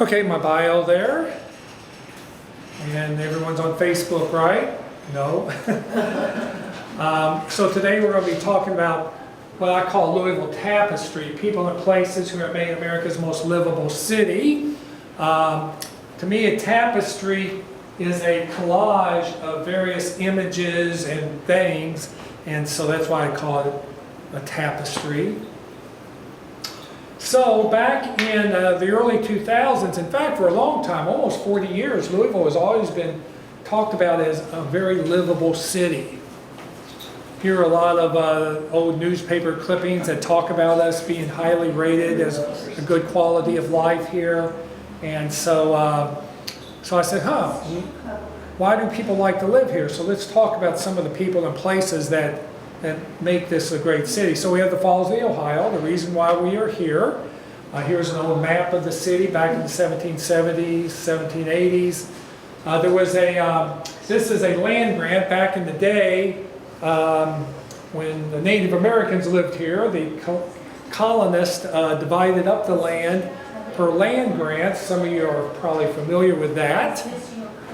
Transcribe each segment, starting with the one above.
Okay, my bio there. And everyone's on Facebook, right? No. So today we're going to be talking about what I call Louisville Tapestry, people and places who have made America's most livable city. To me, a tapestry is a collage of various images and things, and so that's why I call it a tapestry. So back in the early 2000s, in fact for a long time, almost 40 years, Louisville has always been talked about as a very livable city. Here are a lot of old newspaper clippings that talk about us being highly rated as a good quality of life here. And so, so I said, why do people like to live here? So let's talk about some of the people and places that make this a great city. So we have the Falls of the Ohio, the reason why we are here. Here's an old map of the city back in the 1770s, 1780s. There was this is a land grant back in the day when the Native Americans lived here. The colonists divided up the land per land grant. Some of you are probably familiar with that.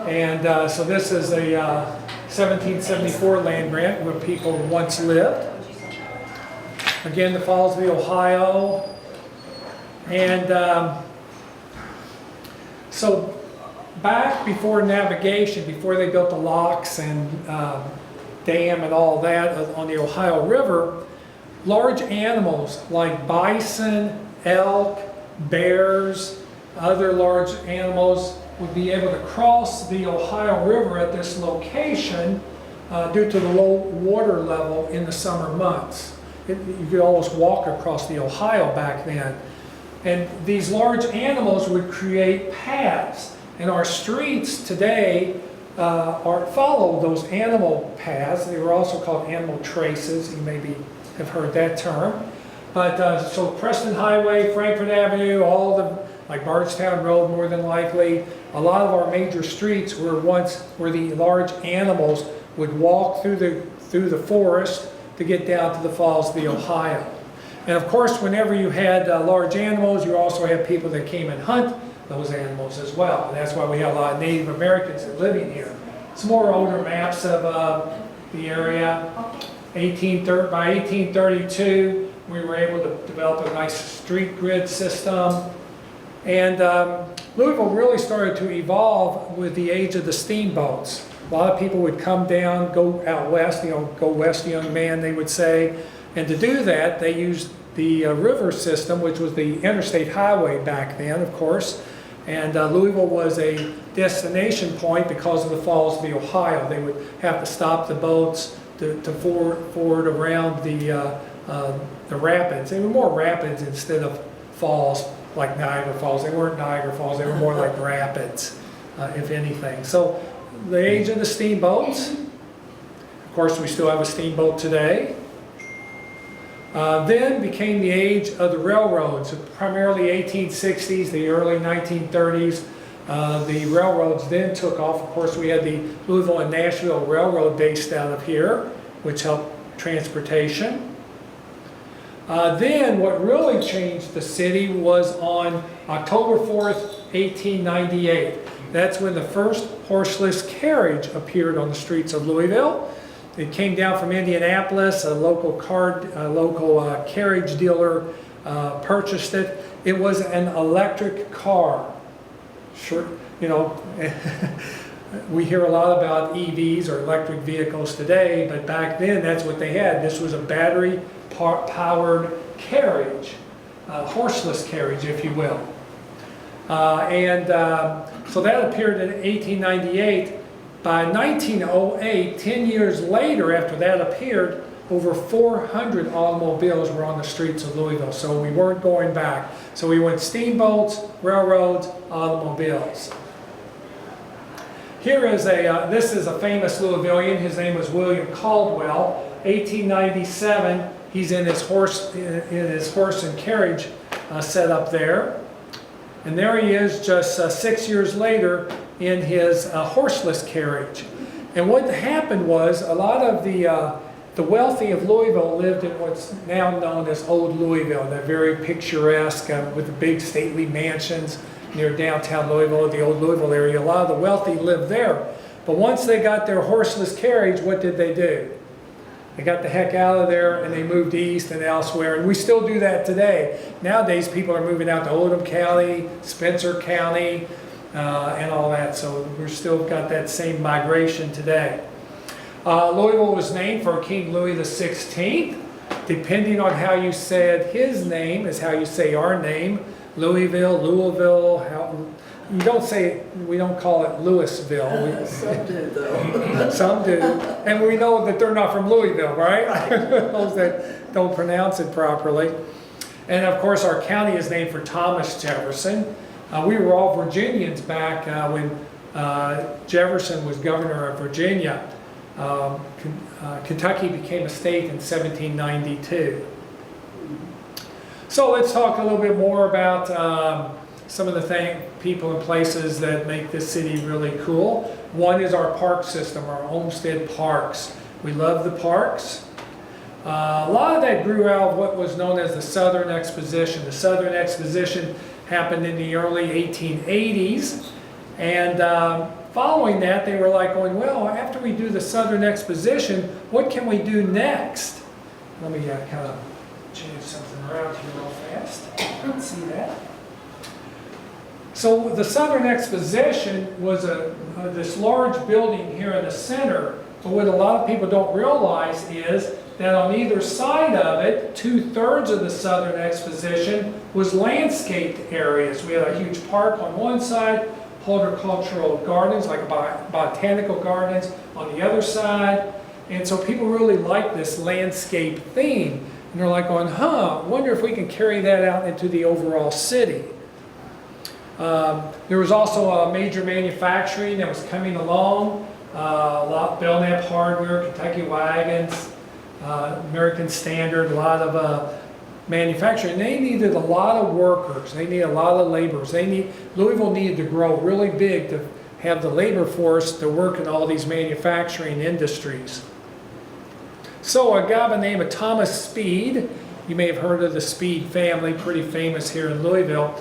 And so this is a 1774 land grant where people once lived. Again, the Falls of the Ohio. And so back before navigation, before they built the locks and dam and all that on the Ohio River, large animals like bison, elk, bears, other large animals would be able to cross the Ohio River at this location due to the low water level in the summer months. You could almost walk across the Ohio back then. And these large animals would create paths. And our streets today follow those animal paths. They were also called animal traces. You maybe have heard that term. But so Preston Highway, Frankfort Avenue, all the like Bardstown Road more than likely. A lot of our major streets were once where the large animals would walk through the forest to get down to the Falls of the Ohio. And of course, whenever you had large animals, you also had people that came and hunt those animals as well. And that's why we have a lot of Native Americans that live in here. Some more older maps of the area. By 1832, we were able to develop a nice street grid system. And Louisville really started to evolve with the age of the steamboats. A lot of people would come down, go out west, go west, young man, they would say. And to do that, they used the river system, which was the interstate highway back then, of course. And Louisville was a destination point because of the Falls of the Ohio. They would have to stop the boats to forward around the rapids. They were more rapids instead of falls like Niagara Falls. They weren't Niagara Falls, they were more like rapids, if anything. So the age of the steamboats, of course we still have a steamboat today. Then became the age of the railroads, primarily 1860s, the early 1930s. The railroads then took off. Of course, we had the Louisville and Nashville Railroad based out of here, which helped transportation. Then what really changed the city was on October 4th, 1898. That's when the first horseless carriage appeared on the streets of Louisville. It came down from Indianapolis. A local carriage dealer purchased it. It was an electric car. Sure, you know, we hear a lot about EVs or electric vehicles today, but back then that's what they had. This was a battery-powered carriage, horseless carriage, if you will. So that appeared in 1898. By 1908, 10 years later after that appeared, over 400 automobiles were on the streets of Louisville. So we weren't going back. So we went steamboats, railroads, automobiles. Here is this is a famous Louisvillian. His name was William Caldwell. 1897, he's in his horse and carriage set up there. And there he is just 6 years later in his horseless carriage. And what happened was a lot of the wealthy of Louisville lived in what's now known as Old Louisville, that very picturesque with the big stately mansions near downtown Louisville, the old Louisville area. A lot of the wealthy lived there. But once they got their horseless carriage, what did they do? They got the heck out of there and they moved east and elsewhere. And we still do that today. Nowadays, people are moving out to Oldham County, Spencer County, and all that. So we're still got that same migration today. Louisville was named for King Louis XVI. Depending on how you said his name is how you say our name. Louisville, Louisville. You don't say, we don't call it Louisville. Some do, though. Some do. And we know that they're not from Louisville, right? Those that don't pronounce it properly. And of course, our county is named for Thomas Jefferson. We were all Virginians back when Jefferson was governor of Virginia. Kentucky became a state in 1792. So let's talk a little bit more about some of the people and places that make this city really cool. One is our park system, our Olmsted Parks. We love the parks. A lot of that grew out of what was known as the Southern Exposition. The Southern Exposition happened in the early 1880s, and following that they were like going, well, after we do the Southern Exposition, what can we do next? Let me kind of change something around here real fast. Let's see that. So the Southern Exposition was this large building here in the center, but what a lot of people don't realize is that on either side of it, 2/3 of the Southern Exposition was landscaped areas. We had a huge park on one side, horticultural gardens, like botanical gardens on the other side. And so people really like this landscape theme. And they're like going, wonder if we can carry that out into the overall city. There was also a major manufacturing that was coming along. A lot, Belknap Hardware, Kentucky Wagons, American Standard, a lot of manufacturing. They needed a lot of workers. They needed a lot of laborers. Louisville needed to grow really big to have the labor force to work in all these manufacturing industries. So a guy by the name of Thomas Speed, you may have heard of the Speed family, pretty famous here in Louisville.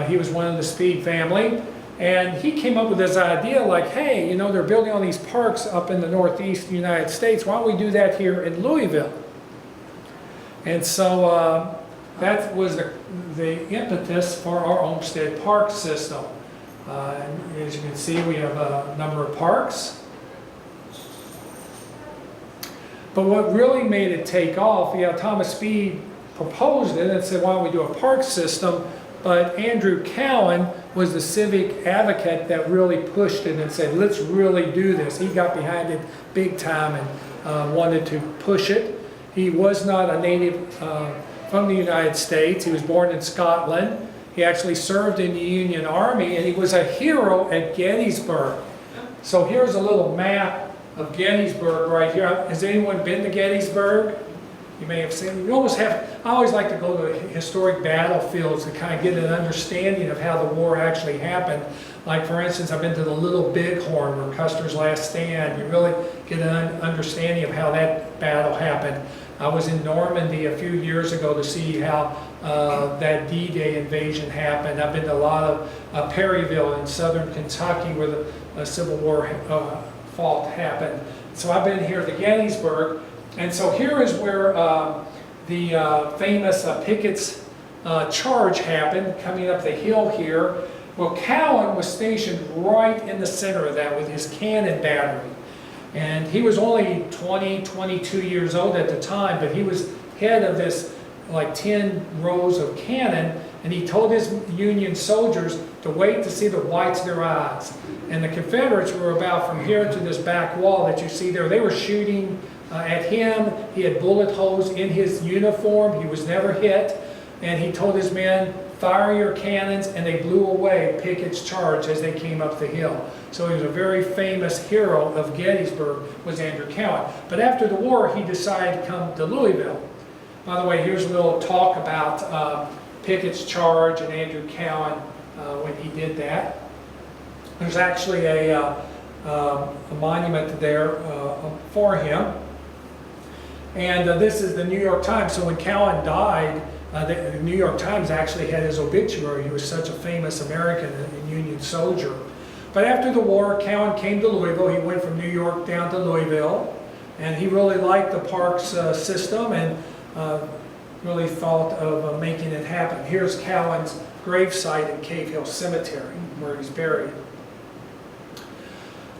He was one of the Speed family, and he came up with this idea like, hey, they're building all these parks up in the northeast United States. Why don't we do that here in Louisville? And so that was the impetus for our Olmsted Park system. And as you can see, we have a number of parks. But what really made it take off, Thomas Speed proposed it and said, why don't we do a park system? But Andrew Cowan was the civic advocate that really pushed it and said, let's really do this. He got behind it big time and wanted to push it. He was not a native from the United States. He was born in Scotland. He actually served in the Union Army, and he was a hero at Gettysburg. So here's a little map of Gettysburg right here. Has anyone been to Gettysburg? You may have seen. You almost have. I always like to go to historic battlefields to kind of get an understanding of how the war actually happened. Like for instance, I've been to the Little Bighorn, where Custer's last stand. You really get an understanding of how that battle happened. I was in Normandy a few years ago to see how that D-Day invasion happened. I've been to a lot of Perryville in southern Kentucky, where the Civil War fought happened. So I've been here to Gettysburg. And so here is where the famous Pickett's charge happened, coming up the hill here. Well, Cowan was stationed right in the center of that with his cannon battery. And he was only 20, 22 years old at the time, but he was head of this like 10 rows of cannon, and he told his Union soldiers to wait to see the whites of their eyes. And the Confederates were about from here to this back wall that you see there. They were shooting at him. He had bullet holes in his uniform. He was never hit. And he told his men, fire your cannons, and they blew away Pickett's charge as they came up the hill. So he was a very famous hero of Gettysburg, was Andrew Cowan. But after the war, he decided to come to Louisville. By the way, here's a little talk about Pickett's charge and Andrew Cowan when he did that. There's actually a monument there for him. And this is the New York Times. So when Cowan died, The New York Times actually had his obituary. He was such a famous American and Union soldier. But after the war, Cowan came to Louisville. He went from New York down to Louisville, and he really liked the parks system and really thought of making it happen. Here's Cowan's gravesite in Cave Hill Cemetery, where he's buried.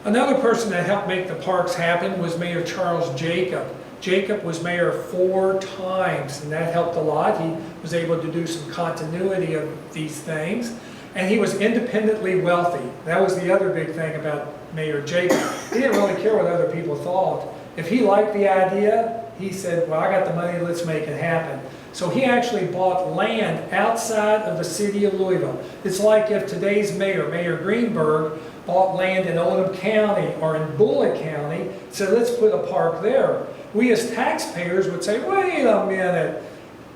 Another person that helped make the parks happen was Mayor Charles Jacob. Jacob was mayor 4 times, and that helped a lot. He was able to do some continuity of these things, and he was independently wealthy. That was the other big thing about Mayor Jacob. He didn't really care what other people thought. If he liked the idea, he said, well, I got the money, let's make it happen. So he actually bought land outside of the city of Louisville. It's like if today's mayor, Mayor Greenberg, bought land in Oldham County or in Bullitt County, said, let's put a park there. We as taxpayers would say, wait a minute,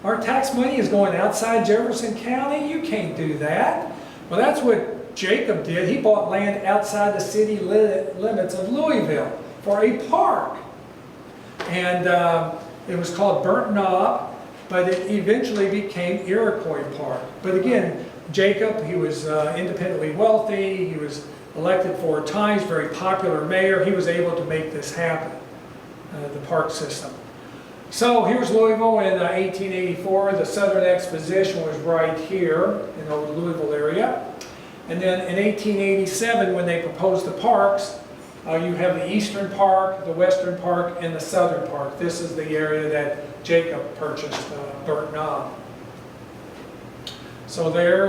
our tax money is going outside Jefferson County? You can't do that. Well, that's what Jacob did. He bought land outside the city limits of Louisville for a park. And it was called Burnt Knob, but it eventually became Iroquois Park. But again, Jacob, he was independently wealthy. He was elected 4 times, very popular mayor. He was able to make this happen, the park system. So here's Louisville in 1884. The Southern Exposition was right here in the Louisville area. And then in 1887, when they proposed the parks, you have the Eastern Park, the Western Park, and the Southern Park. This is the area that Jacob purchased, Burnt Knob. So there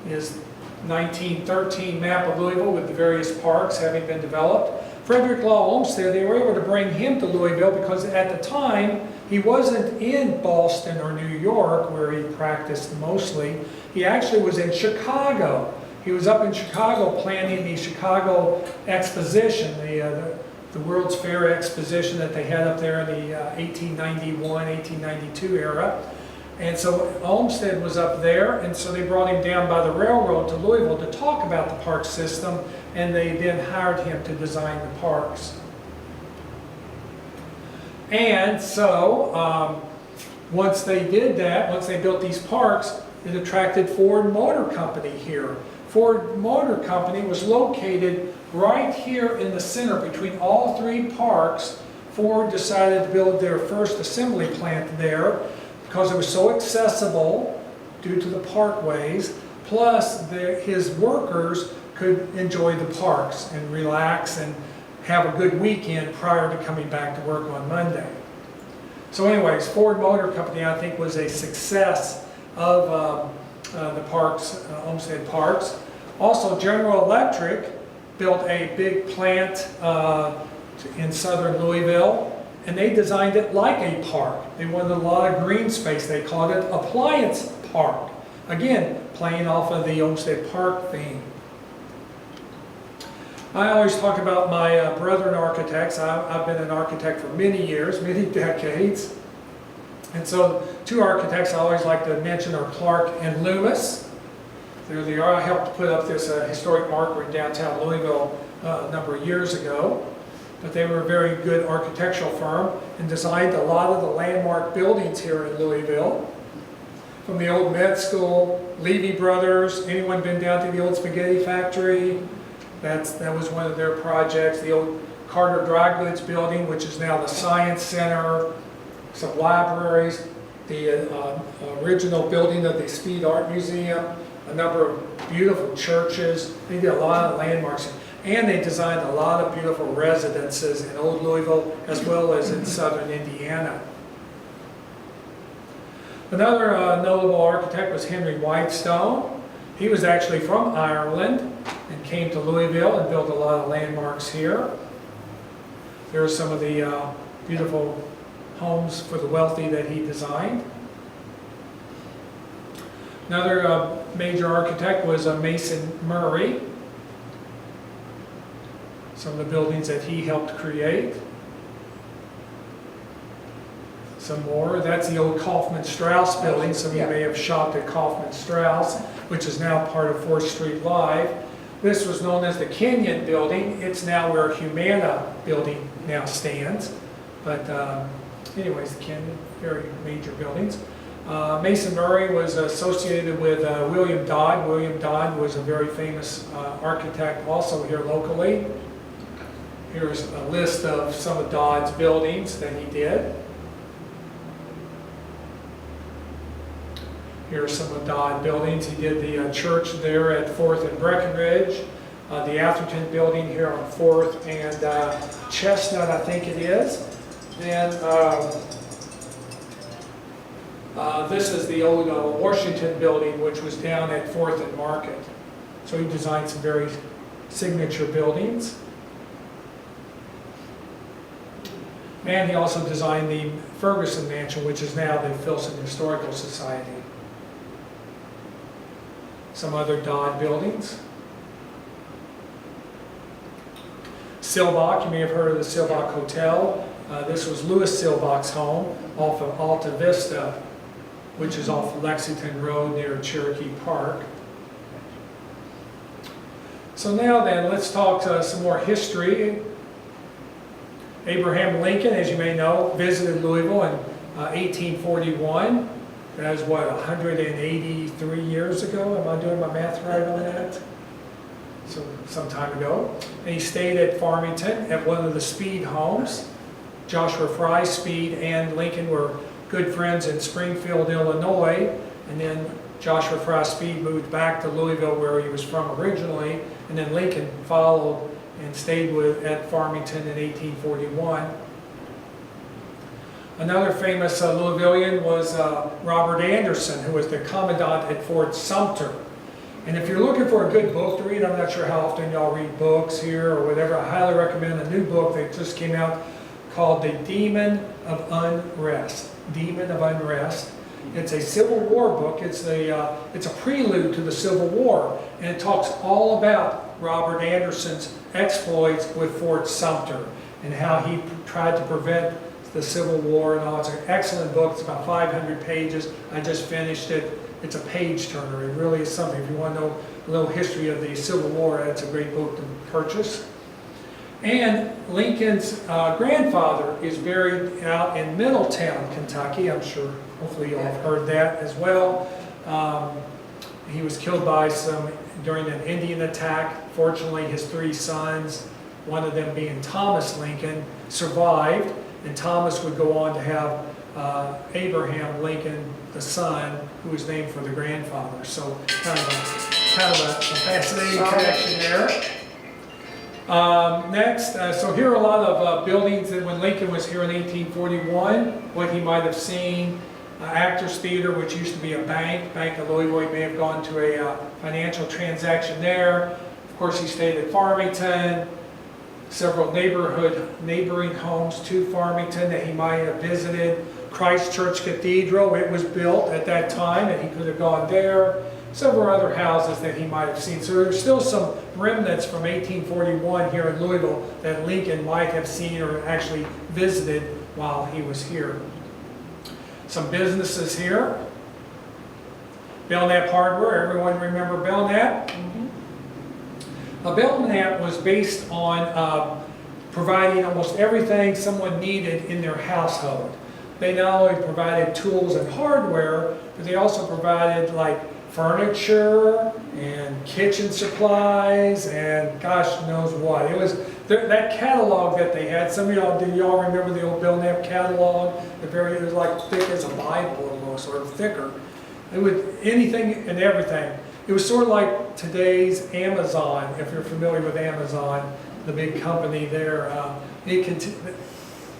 is 1913 map of Louisville with the various parks having been developed. Frederick Law Olmsted, they were able to bring him to Louisville because at the time he wasn't in Boston or New York where he practiced mostly. He actually was in Chicago. He was up in Chicago planning the Chicago Exposition, the World's Fair Exposition that they had up there in the 1891, 1892 era. And so Olmsted was up there, and so they brought him down by the railroad to Louisville to talk about the park system, and they then hired him to design the parks. And so once they did that, once they built these parks, it attracted Ford Motor Company here. Ford Motor Company was located right here in the center between all 3 parks. Ford decided to build their first assembly plant there because it was so accessible due to the parkways, plus his workers could enjoy the parks and relax and have a good weekend prior to coming back to work on Monday. So anyways, Ford Motor Company, I think, was a success of the parks, Olmsted Parks. Also, General Electric built a big plant in southern Louisville, and they designed it like a park. They wanted a lot of green space. They called it Appliance Park. Again, playing off of the Olmsted Park theme. I always talk about my brethren architects. I've been an architect for many years, many decades. And so 2 architects I always like to mention are Clark and Loomis. There they are. I helped put up this historic marker in downtown Louisville a number of years ago. But they were a very good architectural firm and designed a lot of the landmark buildings here in Louisville. From the old med school, Levy Brothers, anyone been down to the old spaghetti factory? That was one of their projects. The old Carter Dry Goods building, which is now the Science Center, some libraries, the original building of the Speed Art Museum, a number of beautiful churches. They did a lot of landmarks. And they designed a lot of beautiful residences in Old Louisville as well as in southern Indiana. Another notable architect was Henry Whitestone. He was actually from Ireland and came to Louisville and built a lot of landmarks here. There are some of the beautiful homes for the wealthy that he designed. Another major architect was Mason Murray. Some of the buildings that he helped create. Some more. That's the old Kaufman Strauss building. Some of you may have shopped at Kaufman Strauss, which is now part of 4th Street Live. This was known as the Kenyon building. It's now where Humana building now stands. But anyways, the Kenyon, very major buildings. Mason Murray was associated with William Dodd. William Dodd was a very famous architect also here locally. Here's a list of some of Dodd's buildings that he did. Here are some of Dodd buildings. He did the church there at 4th and Breckenridge, the Atherton building here on 4th and Chestnut, I think it is. And this is the old Washington building, which was down at 4th and Market. So he designed some very signature buildings. And he also designed the Ferguson Mansion, which is now the Filson Historical Society. Some other Dodd buildings. Silbach, you may have heard of the Silbach Hotel. This was Louis Silbach's home off of Alta Vista, which is off Lexington Road near Cherokee Park. So now then, let's talk some more history. Abraham Lincoln, as you may know, visited Louisville in 1841. That was what, 183 years ago? Am I doing my math right on that? So, some time ago. And he stayed at Farmington at one of the Speed homes. Joshua Fry, Speed, and Lincoln were good friends in Springfield, Illinois. And then Joshua Fry Speed moved back to Louisville, where he was from originally. And then Lincoln followed and stayed at Farmington in 1841. Another famous Louisvillian was Robert Anderson, who was the commandant at Fort Sumter. And if you're looking for a good book to read, I'm not sure how often y'all read books here or whatever, I highly recommend a new book that just came out called The Demon of Unrest. Demon of Unrest. It's a Civil War book. It's a prelude to the Civil War, and it talks all about Robert Anderson's exploits with Fort Sumter and how he tried to prevent the Civil War and all. It's an excellent book. It's about 500 pages. I just finished it. It's a page turner. It really is something. If you want to know a little history of the Civil War, that's a great book to purchase. And Lincoln's grandfather is buried out in Middletown, Kentucky. I'm sure, hopefully you all have heard that as well. He was killed during an Indian attack. Fortunately, his 3 sons, one of them being Thomas Lincoln, survived. And Thomas would go on to have Abraham Lincoln, the son, who was named for the grandfather. So kind of a fascinating connection there. Next, so here are a lot of buildings that when Lincoln was here in 1841, what he might have seen. Actors Theater, which used to be a Bank of Louisville. He may have gone to a financial transaction there. Of course, he stayed at Farmington. Several neighboring homes to Farmington that he might have visited. Christ Church Cathedral, it was built at that time and he could have gone there. Several other houses that he might have seen. So there's still some remnants from 1841 here in Louisville that Lincoln might have seen or actually visited while he was here. Some businesses here. Belknap Hardware, everyone remember Belknap? Belknap was based on providing almost everything someone needed in their household. They not only provided tools and hardware, but they also provided like furniture and kitchen supplies and gosh knows what. It was that catalog that they had. Some of y'all, do y'all remember the old Belknap catalog? It was like thick as a Bible almost, or thicker. It would anything and everything. It was sort of like today's Amazon, if you're familiar with Amazon, the big company there.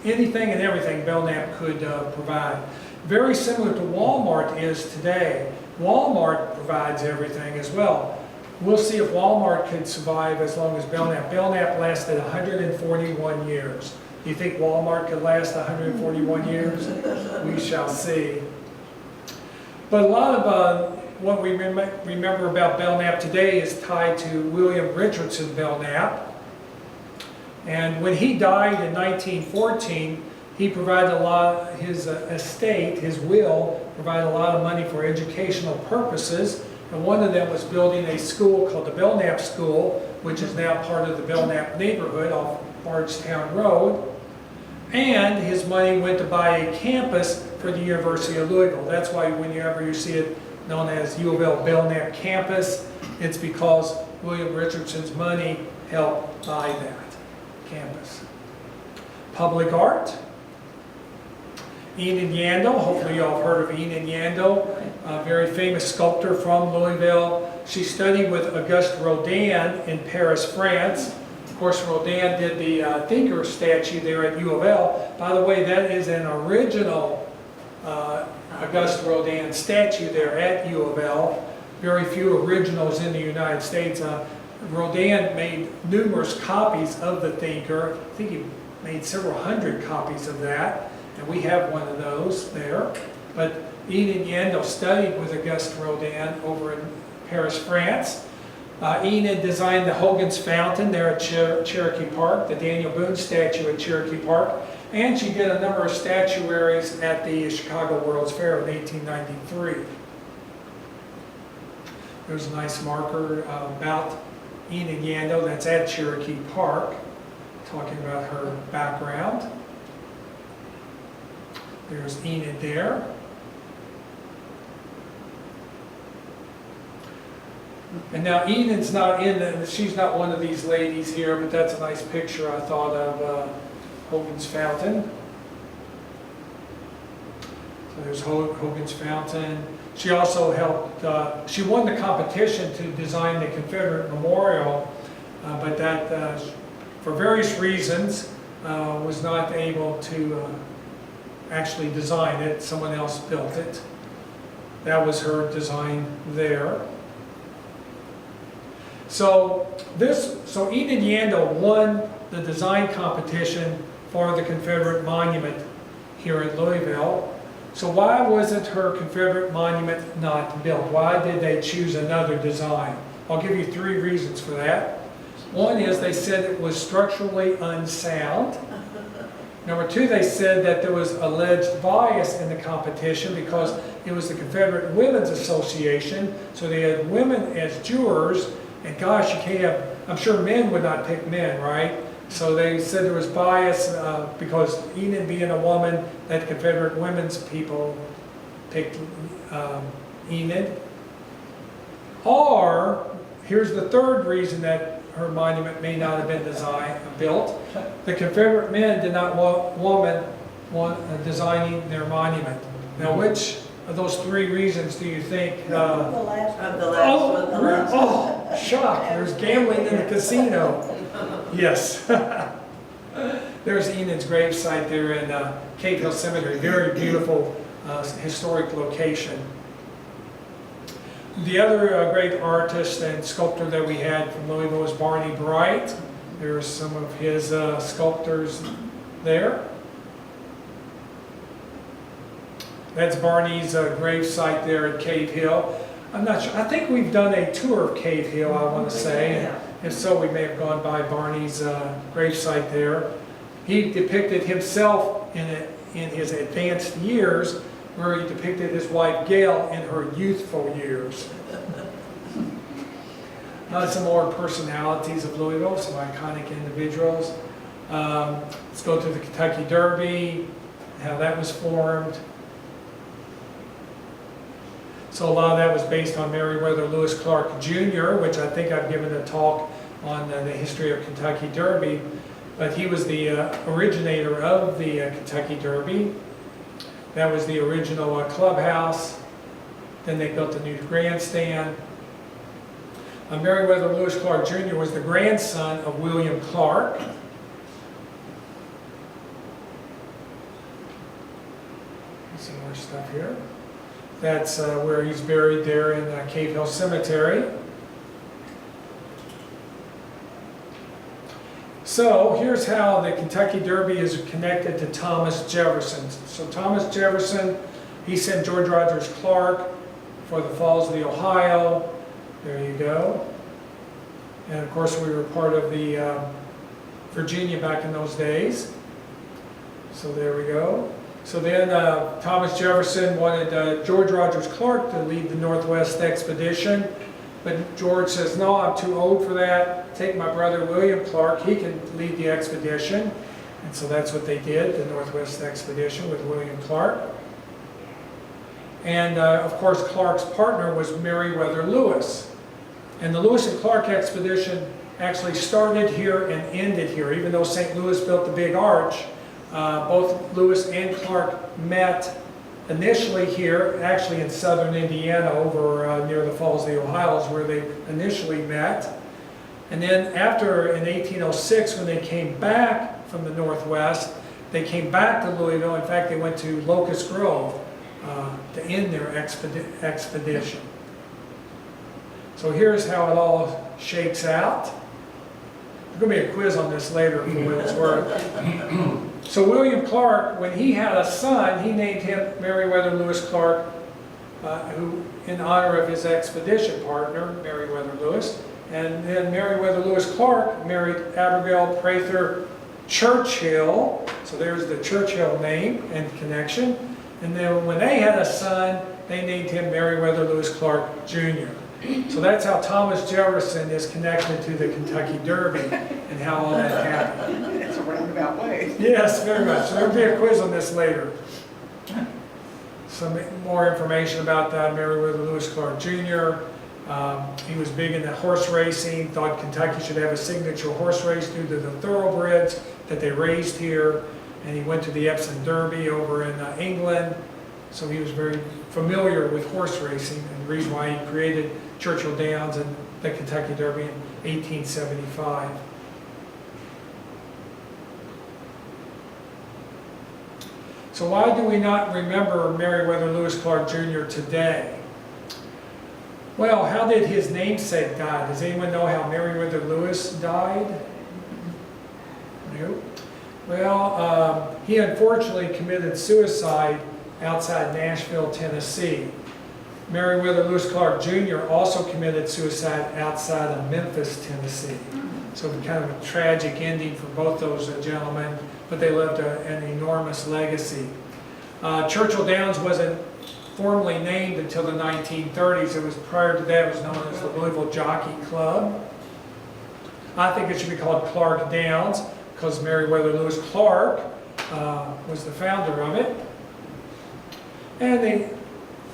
Anything and everything Belknap could provide. Very similar to Walmart is today. Walmart provides everything as well. We'll see if Walmart could survive as long as Belknap. Belknap lasted 141 years. Do you think Walmart could last 141 years? We shall see. But a lot of what we remember about Belknap today is tied to William Richardson Belknap. And when he died in 1914, he provided a lot, his estate, his will, provided a lot of money for educational purposes. And one of them was building a school called the Belknap School, which is now part of the Belknap neighborhood off Bardstown Road. And his money went to buy a campus for the University of Louisville. That's why whenever you see it known as U of L Belknap campus, it's because William Richardson's money helped buy that campus. Public art. Enid Yandel, hopefully you all have heard of Enid Yandel, a very famous sculptor from Louisville. She studied with Auguste Rodin in Paris, France. Of course, Rodin did the thinker statue there at U of L. By the way, that is an original Auguste Rodin statue there at U of L. Very few originals in the United States. Rodin made numerous copies of the thinker. I think he made several hundred copies of that. And we have one of those there. But Enid Yandel studied with Auguste Rodin over in Paris, France. Enid designed the Hogan's Fountain there at Cherokee Park, the Daniel Boone statue at Cherokee Park, and she did a number of statuaries at the Chicago World's Fair in 1893. There's a nice marker about Enid Yandel that's at Cherokee Park, talking about her background. There's Enid there. And now Enid's not she's not one of these ladies here, but that's a nice picture I thought of Hogan's Fountain. So there's Hogan's Fountain. She also helped, she won the competition to design the Confederate Memorial, but that, for various reasons, was not able to actually design it. Someone else built it. That was her design there. So Enid Yandel won the design competition for the Confederate monument here in Louisville. So why wasn't her Confederate monument not built? Why did they choose another design? I'll give you 3 reasons for that. One is they said it was structurally unsound. Number 2, they said that there was alleged bias in the competition because it was the Confederate Women's Association, so they had women as jurors, and gosh, you can't have, I'm sure men would not pick men, right? So they said there was bias because Enid being a woman, that Confederate women's people picked Enid. Or, here's the 3rd reason that her monument may not have been built. The Confederate men did not want women designing their monument. Now, which of those 3 reasons do you think? The last one. Oh, shock! There's gambling in the casino. Yes. There's Enid's gravesite there in Cave Hill Cemetery. Very beautiful historic location. The other great artist and sculptor that we had from Louisville was Barney Bright. There's some of his sculptors there. That's Barney's gravesite there at Cave Hill. I'm not sure. I think we've done a tour of Cave Hill, I want to say. And if so, we may have gone by Barney's gravesite there. He depicted himself in his advanced years, where he depicted his wife Gail in her youthful years. Some more personalities of Louisville, some iconic individuals. Let's go to the Kentucky Derby, how that was formed. So a lot of that was based on Meriwether Lewis Clark Jr., which I think I've given a talk on the history of Kentucky Derby. But he was the originator of the Kentucky Derby. That was the original clubhouse. Then they built a new grandstand. Meriwether Lewis Clark Jr. was the grandson of William Clark. Some more stuff here. That's where he's buried there in Cave Hill Cemetery. So here's how the Kentucky Derby is connected to Thomas Jefferson. So Thomas Jefferson, he sent George Rogers Clark for the Falls of the Ohio. There you go. And of course we were part of the Virginia back in those days. So there we go. So then Thomas Jefferson wanted George Rogers Clark to lead the Northwest Expedition. But George says, no, I'm too old for that. Take my brother William Clark, he can lead the expedition. And so that's what they did, the Northwest Expedition with William Clark. And of course, Clark's partner was Meriwether Lewis. And the Lewis and Clark expedition actually started here and ended here. Even though St. Louis built the big arch, both Lewis and Clark met initially here, actually in southern Indiana, over near the Falls of the Ohio is where they initially met. And then after, in 1806, when they came back from the Northwest, they came back to Louisville. In fact, they went to Locust Grove to end their expedition. So here's how it all shakes out. There's going to be a quiz on this later for what it's worth. So William Clark, when he had a son, he named him Meriwether Lewis Clark, who, in honor of his expedition partner, Meriwether Lewis. And then Meriwether Lewis Clark married Abigail Prather Churchill. So there's the Churchill name and connection. And then when they had a son, they named him Meriwether Lewis Clark Jr. So that's how Thomas Jefferson is connected to the Kentucky Derby and how all that happened. It's a roundabout way. Yes, very much. So there'll be a quiz on this later. Some more information about that. Meriwether Lewis Clark Jr. He was big into horse racing, thought Kentucky should have a signature horse race due to the thoroughbreds that they raised here. And he went to the Epsom Derby over in England. So he was very familiar with horse racing, and the reason why he created Churchill Downs and the Kentucky Derby in 1875. So why do we not remember Meriwether Lewis Clark Jr. today? Well, how did his namesake die? Does anyone know how Meriwether Lewis died? No. Well, he unfortunately committed suicide outside Nashville, Tennessee. Meriwether Lewis Clark Jr. also committed suicide outside of Memphis, Tennessee. So kind of a tragic ending for both those gentlemen, but they left an enormous legacy. Churchill Downs wasn't formally named until the 1930s. It was prior to that, it was known as the Louisville Jockey Club. I think it should be called Clark Downs because Meriwether Lewis Clark was the founder of it. And they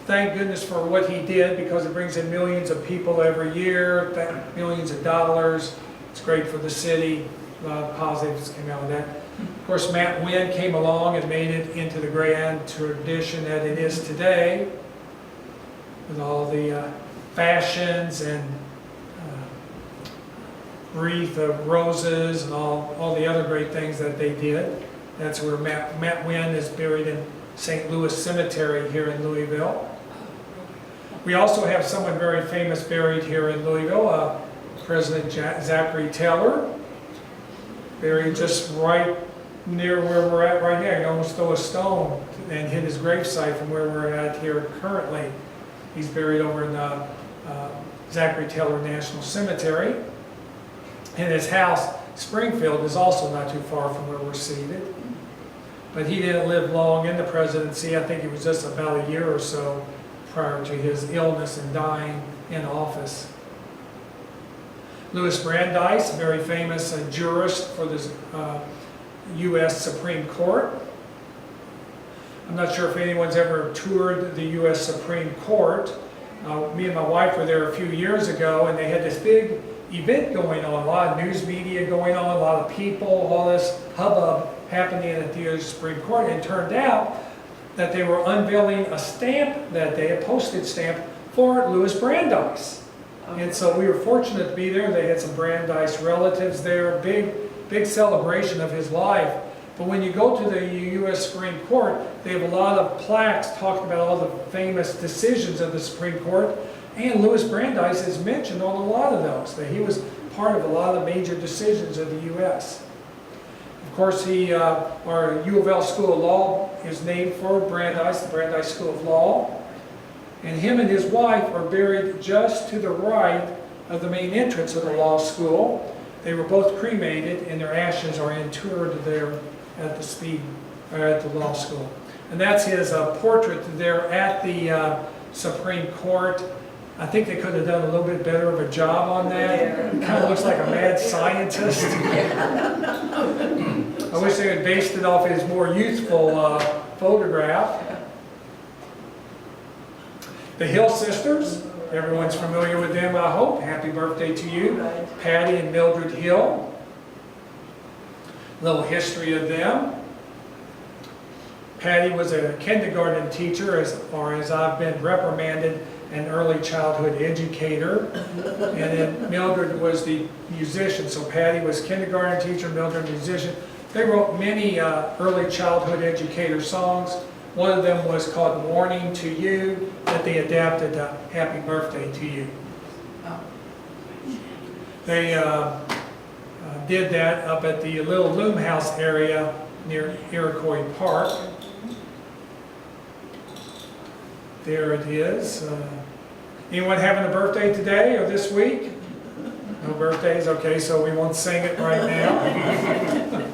thank goodness for what he did because it brings in millions of people every year, millions of dollars. It's great for the city. A lot of positives came out of that. Of course, Matt Wynn came along and made it into the grand tradition that it is today, with all the fashions and wreath of roses and all the other great things that they did. That's where Matt Wynn is buried in St. Louis Cemetery here in Louisville. We also have someone very famous buried here in Louisville, President Zachary Taylor, buried just right near where we're at right now. You can almost throw a stone and hit his gravesite from where we're at here currently. He's buried over in Zachary Taylor National Cemetery. And his house, Springfield, is also not too far from where we're seated. But he didn't live long in the presidency. I think it was just about a year or so prior to his illness and dying in office. Louis Brandeis, a very famous jurist for the U.S. Supreme Court. I'm not sure if anyone's ever toured the U.S. Supreme Court. Me and my wife were there a few years ago, and they had this big event going on, a lot of news media going on, a lot of people, all this hubbub happening at the U.S. Supreme Court. And it turned out that they were unveiling a stamp that day, a postage stamp for Louis Brandeis. And so we were fortunate to be there. They had some Brandeis relatives there, big celebration of his life. But when you go to the U.S. Supreme Court, they have a lot of plaques talking about all the famous decisions of the Supreme Court. And Louis Brandeis is mentioned on a lot of those, that he was part of a lot of the major decisions of the U.S. Of course, our U of L School of Law is named for Brandeis, the Brandeis School of Law. And him and his wife are buried just to the right of the main entrance of the law school. They were both cremated, and their ashes are interred there at the law school. And that's his portrait there at the Supreme Court. I think they could have done a little bit better of a job on that. It kind of looks like a mad scientist. I wish they had based it off his more youthful photograph. The Hill sisters, everyone's familiar with them, I hope. Happy birthday to you. Right. Patty and Mildred Hill. A little history of them. Patty was a kindergarten teacher, as I've been reprimanded, an early childhood educator. And then Mildred was the musician. So Patty was kindergarten teacher, Mildred musician. They wrote many early childhood educator songs. One of them was called Warning to You, that they adapted to Happy Birthday to You. They did that up at the Little Loom House area near Iroquois Park. There it is. Anyone having a birthday today or this week? No birthdays? Okay, so we won't sing it right now.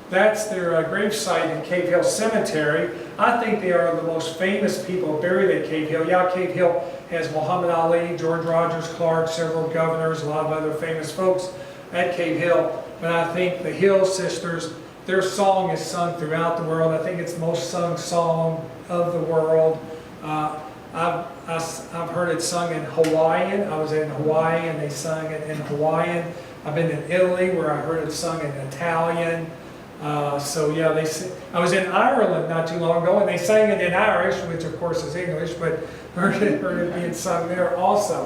That's their gravesite in Cave Hill Cemetery. I think they are the most famous people buried at Cave Hill. Yeah, Cave Hill has Muhammad Ali, George Rogers Clark, several governors, a lot of other famous folks at Cave Hill. But I think the Hill sisters, their song is sung throughout the world. I think it's the most sung song of the world. I've heard it sung in Hawaiian. I was in Hawaii and they sang it in Hawaiian. I've been in Italy where I heard it sung in Italian. So yeah, I was in Ireland not too long ago and they sang it in Irish, which of course is English, but heard it being sung there also.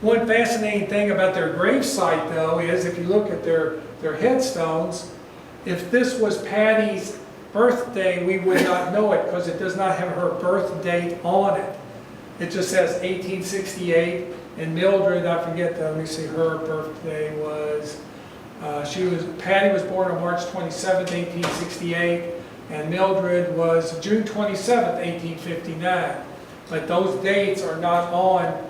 One fascinating thing about their gravesite though is if you look at their headstones, if this was Patty's birthday, we would not know it because it does not have her birth date on it. It just says 1868, and Mildred, I forget, let me see, her birthday was, Patty was born on March 27th, 1868, and Mildred was June 27th, 1859. But those dates are not on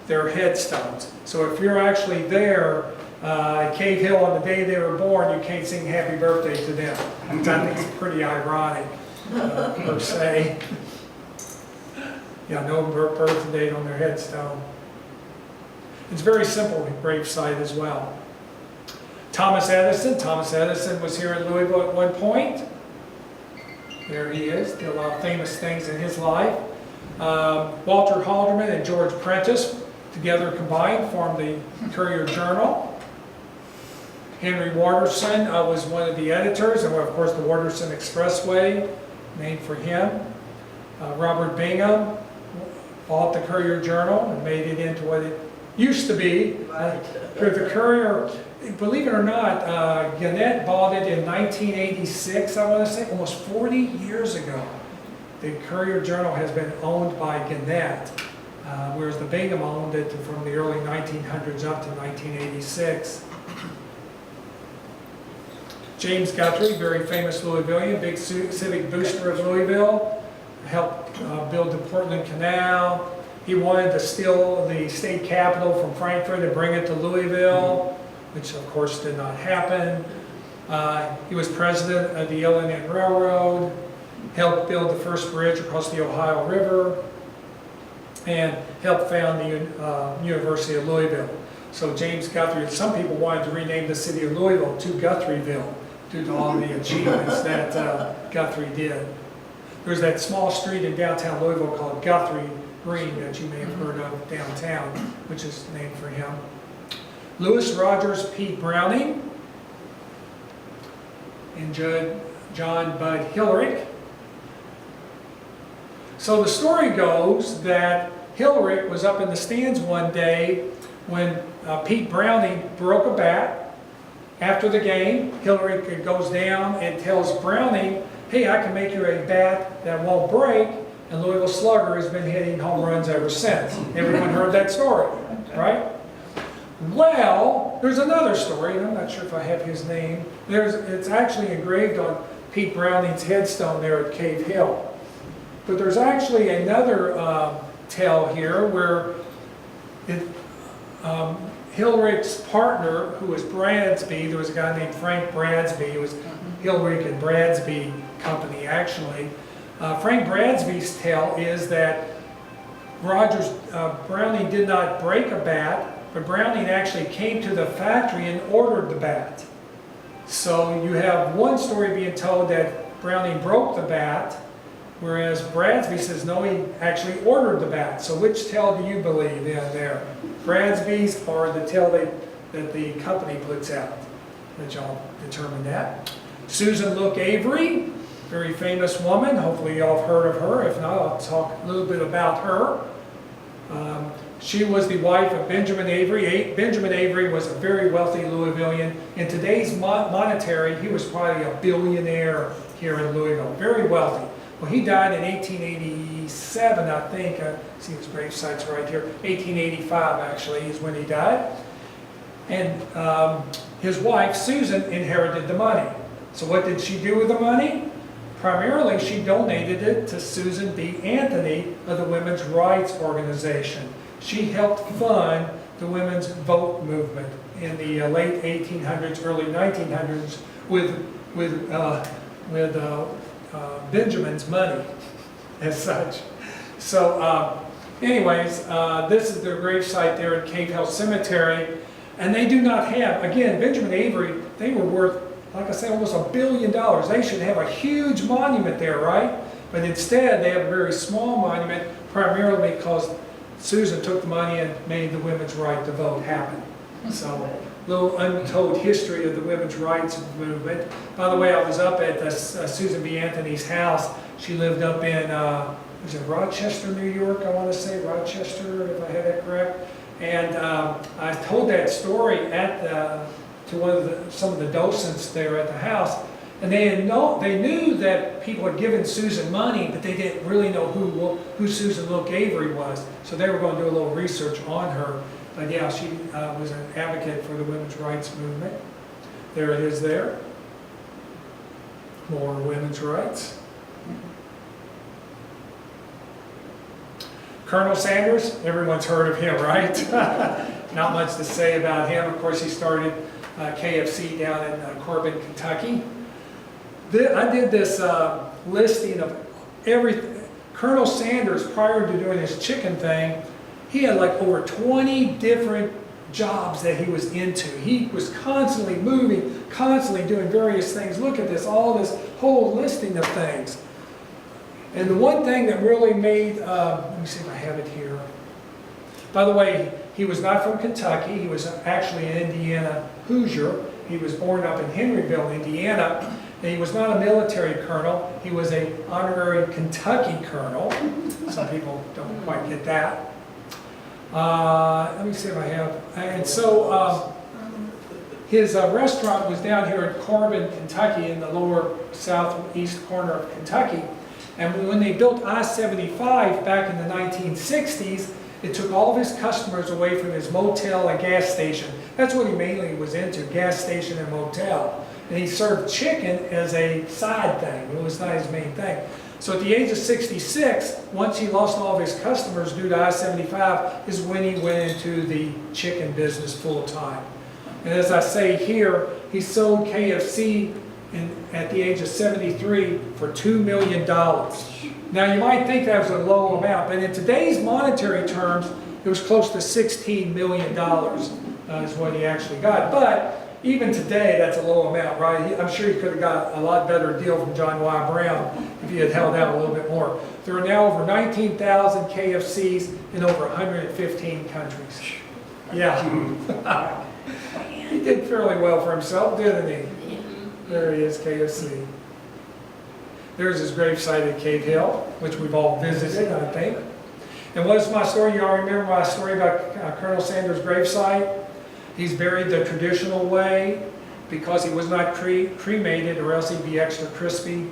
their headstones. So if you're actually there at Cave Hill on the day they were born, you can't sing happy birthday to them. Which I think is pretty ironic, per se. Yeah, no birth date on their headstone. It's very simple gravesite as well. Thomas Edison was here in Louisville at one point. There he is, did a lot of famous things in his life. Walter Haldeman and George Prentice, together combined, formed the Courier Journal. Henry Watterson was one of the editors, and of course the Watterson Expressway, named for him. Robert Bingham bought the Courier Journal and made it into what it used to be. The Courier, believe it or not, Gannett bought it in 1986, I want to say, almost 40 years ago. The Courier Journal has been owned by Gannett, whereas the Bingham owned it from the early 1900s up to 1986. James Guthrie, very famous Louisvillian, big civic booster of Louisville, helped build the Portland Canal. He wanted to steal the state capitol from Frankfurt and bring it to Louisville, which of course did not happen. He was president of the L&N Railroad, helped build the first bridge across the Ohio River, and helped found the University of Louisville. So James Guthrie, some people wanted to rename the city of Louisville to Guthrie'ville due to all the achievements that Guthrie did. There's that small street in downtown Louisville called Guthrie Green that you may have heard of downtown, which is named for him. Lewis Rogers Pete Browning and John Bud Hillerick. So the story goes that Hillerick was up in the stands one day when Pete Browning broke a bat. After the game, Hillerick goes down and tells Browning, hey, I can make you a bat that won't break, and Louisville Slugger has been hitting home runs ever since. Everyone heard that story, right? Well, there's another story, and I'm not sure if I have his name. It's actually engraved on Pete Browning's headstone there at Cave Hill. But there's actually another tale here where Hillerick's partner, who was Bradsby, there was a guy named Frank Bradsby, it was Hillerick and Bradsby Company actually. Frank Bradsby's tale is that Browning did not break a bat, but Browning actually came to the factory and ordered the bat. So you have one story being told that Browning broke the bat, Whereas Bradsby says, no, he actually ordered the bat. So which tale do you believe in there? Bradsby's or the tale that the company puts out? Let y'all determine that. Susan Look Avery, very famous woman. Hopefully y'all have heard of her. If not, I'll talk a little bit about her. She was the wife of Benjamin Avery. Benjamin Avery was a very wealthy Louisvillian. In today's monetary, he was probably a billionaire here in Louisville. Very wealthy. Well, he died in 1887, I think. See his grave site's right here. 1885, actually, is when he died. And his wife, Susan, inherited the money. So what did she do with the money? Primarily, she donated it to Susan B. Anthony of the Women's Rights Organization. She helped fund the women's vote movement in the late 1800s, early 1900s with Benjamin's money as such. So anyways, this is their gravesite there at Cave Hill Cemetery. And they do not have, again, Benjamin Avery, they were worth, like I said, almost $1 billion. They should have a huge monument there, right? But instead, they have a very small monument, primarily because Susan took the money and made the women's right to vote happen. So, a little untold history of the women's rights movement. By the way, I was up at Susan B. Anthony's house. She lived up in, was it Rochester, New York, I want to say, Rochester, if I have that correct. And I told that story to some of the docents there at the house, and they knew that people had given Susan money, but they didn't really know who Susan Look Avery was. So they were going to do a little research on her. But yeah, she was an advocate for the women's rights movement. There it is there. More women's rights. Colonel Sanders, everyone's heard of him, right? Not much to say about him. Of course, he started KFC down in Corbin, Kentucky. I did this listing of everything. Colonel Sanders, prior to doing his chicken thing, he had like over 20 different jobs that he was into. He was constantly moving, constantly doing various things. Look at this, all this whole listing of things. And the one thing that really made, let me see if I have it here. By the way, he was not from Kentucky. He was actually an Indiana Hoosier. He was born up in Henryville, Indiana. And he was not a military colonel. He was an honorary Kentucky colonel. Some people don't quite get that. Let me see if I have. And so his restaurant was down here at Corbin, Kentucky, in the lower southeast corner of Kentucky. And when they built I-75 back in the 1960s, it took all of his customers away from his motel and gas station. That's what he mainly was into, gas station and motel. And he served chicken as a side thing. It was not his main thing. So at the age of 66, once he lost all of his customers due to I-75, is when he went into the chicken business full time. And as I say here, he sold KFC at the age of 73 for $2 million. Now you might think that was a low amount, but in today's monetary terms, it was close to $16 million is what he actually got. But even today, that's a low amount, right? I'm sure he could have got a lot better deal from John Y. Brown if he had held out a little bit more. There are now over 19,000 KFCs in over 115 countries. Yeah. He did fairly well for himself, didn't he? There he is, KFC. There's his gravesite at Cave Hill, which we've all visited, I think. And what's my story? You all remember my story about Colonel Sanders' gravesite? He's buried the traditional way because he was not cremated, or else he'd be extra crispy.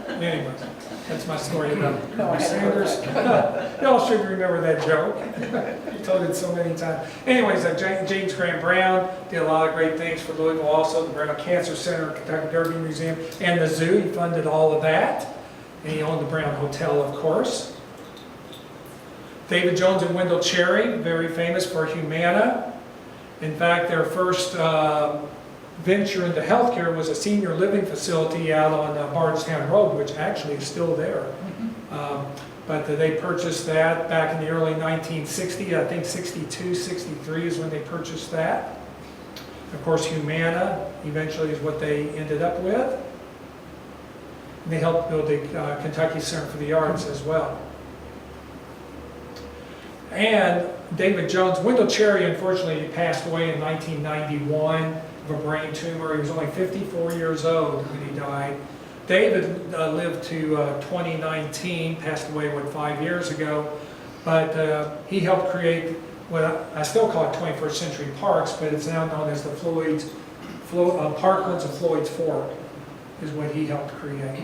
Anyways, that's my story about Colonel Sanders. Y'all should remember that joke. I told it so many times. Anyways, James Grant Brown did a lot of great things for Louisville also, the Brown Cancer Center, Kentucky Derby Museum, and the zoo. He funded all of that. And he owned the Brown Hotel, of course. David Jones and Wendell Cherry, very famous for Humana. In fact, their first venture into healthcare was a senior living facility out on Bardstown Road, which actually is still there. But they purchased that back in the early 1960s. I think 62, 63 is when they purchased that. Of course, Humana eventually is what they ended up with. And they helped build the Kentucky Center for the Arts as well. And David Jones, Wendell Cherry, unfortunately, passed away in 1991 of a brain tumor. He was only 54 years old when he died. David lived to 2019, passed away, 5 years ago. But he helped create what I still call it 21st Century Parks, but it's now known as the Parklands of Floyd's Fork, is what he helped create.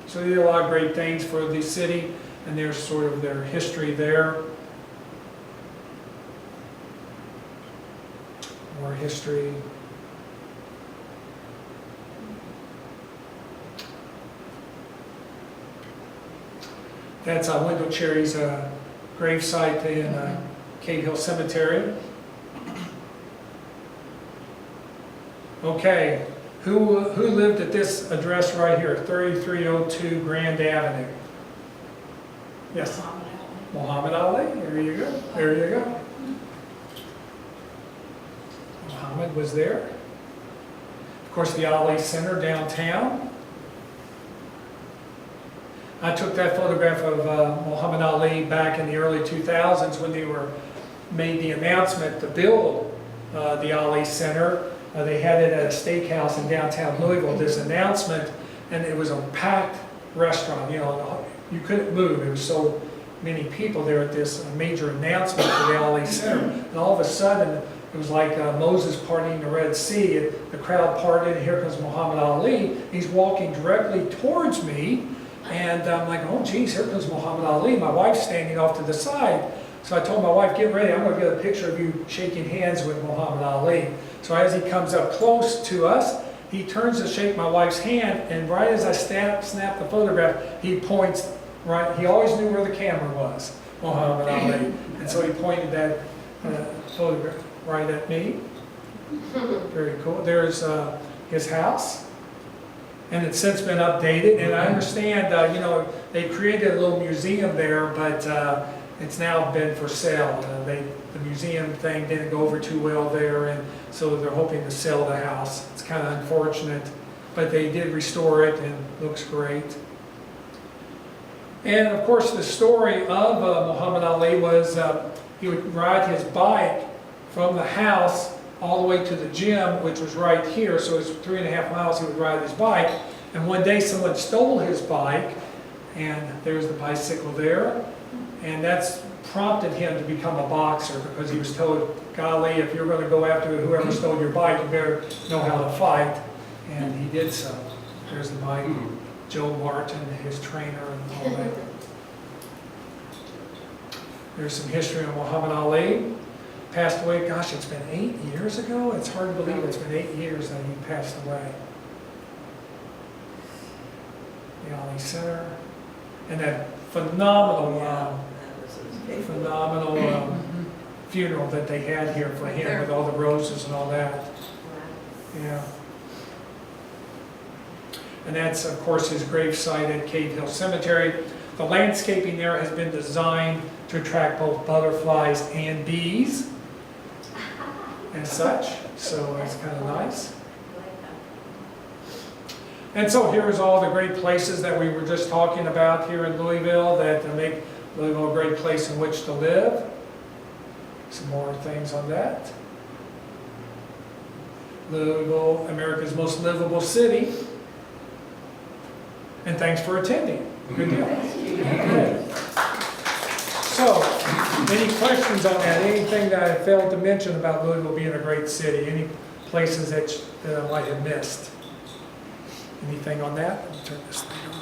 So they did a lot of great things for the city, and there's sort of their history there. More history. That's Wendell Cherry's grave site in Cave Hill Cemetery. Okay, who lived at this address right here, 3302 Grand Avenue? Yes? Muhammad Ali. There you go. There you go. Muhammad was there. Of course, the Ali Center downtown. I took that photograph of Muhammad Ali back in the early 2000s when they made the announcement to build the Ali Center. They had it at a steakhouse in downtown Louisville, this announcement, and it was a packed restaurant. You know, you couldn't move. There was so many people there at this major announcement for the Ali Center. And all of a sudden, it was like Moses parting the Red Sea. The crowd parted, and here comes Muhammad Ali. He's walking directly towards me, and I'm like, oh geez, here comes Muhammad Ali. My wife's standing off to the side. So I told my wife, get ready, I'm going to get a picture of you shaking hands with Muhammad Ali. So as he comes up close to us, he turns to shake my wife's hand, and right as I snap the photograph, he points right, he always knew where the camera was, Muhammad Ali. And so he pointed that photograph right at me. Very cool. There's his house. And it's since been updated, and I understand, you know, they created a little museum there, but it's now been for sale. The museum thing didn't go over too well there, and so they're hoping to sell the house. It's kind of unfortunate, but they did restore it, and it looks great. And of course, the story of Muhammad Ali was he would ride his bike from the house all the way to the gym, which was right here, so it's 3.5 miles he would ride his bike. And one day someone stole his bike, and there's the bicycle there, and that's prompted him to become a boxer, because he was told, golly, if you're going to go after whoever stole your bike, you better know how to fight, and he did so. There's the bike, Joe Martin, his trainer, and all that. There's some history on Muhammad Ali. Passed away, gosh, it's been 8 years ago? It's hard to believe it's been 8 years that he passed away. The Ali Center. And that phenomenal, funeral that they had here for him with all the roses and all that. Yeah. And that's, of course, his grave site at Cave Hill Cemetery. The landscaping there has been designed to attract both butterflies and bees and such, so it's kind of nice. And so here's all the great places that we were just talking about here in Louisville that make Louisville a great place in which to live. Some more things on that. Louisville, America's most livable city. And thanks for attending. Good deal. Okay. So, any questions on that? Anything that I failed to mention about Louisville being a great city? Any places that I might have missed? Anything on that? Let me turn this thing on.